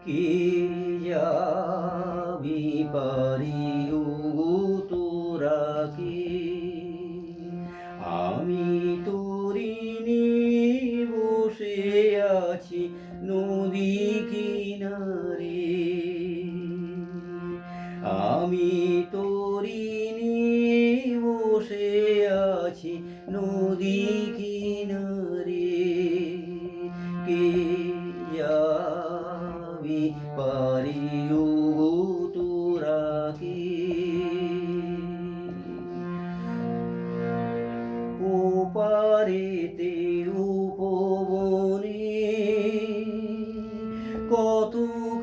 কে যাবি পারি ও তোরা কে? আমি তরিণী বসে আছি নদী কিনারে। আমি তরিণী বসে আছি নদী কিনারে। কে যাবি পারি ও তোরা কে? ওপারেতে উপবনে কত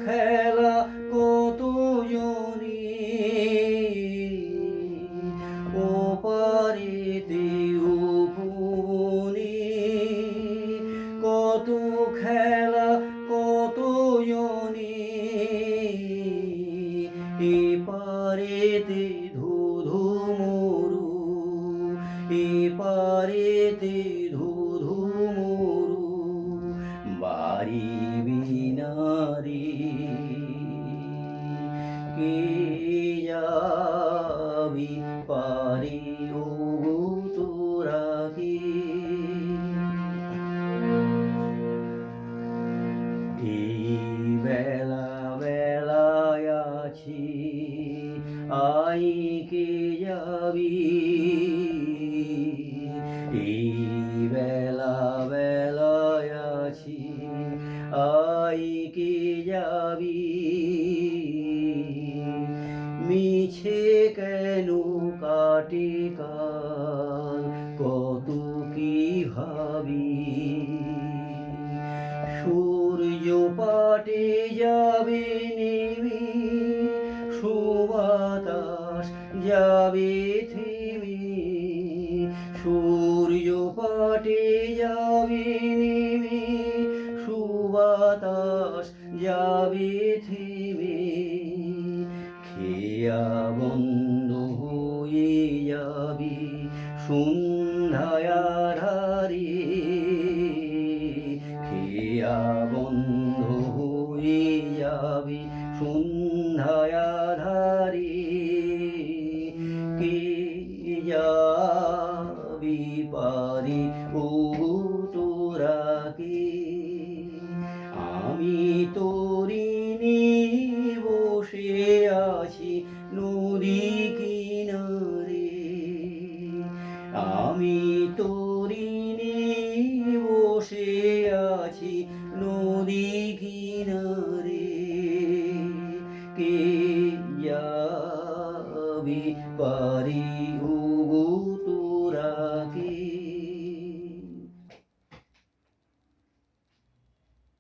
খেলা কত জনে। ওপারেতে উপবনে কত খেলা কত জনে। এপারেতে ধুধু মরু, এপারেতে ধুধু মরু, বাড়িবি না রে। কে যাবি পারি ও তোরা কে? এই বেলা বেলায় আছি আই কে যাবি? এই বেলা বেলায় আছি আই কে যাবি? মিছে কেন কাটে কাল কত কি ভাবি। সূর্য পাটে যাবে নেমে, সুবাতাস যাবে থেমে। সূর্য পাটে যাবে নেমে, সুবাতাস যাবে থেমে। খেয়া বন্ধ হয়ে যাবি সন্ধ্যায় আঁধারে। খেয়া বন্ধ হয়ে যাবি সন্ধ্যায় আঁধারে। কে যাবি পারি ও তোরা কে? আমি তরিণী বসে আছি নদী কিনারে। আমি তরিণী বসে আছি নদী কিনারে। কে যাবি পারি ও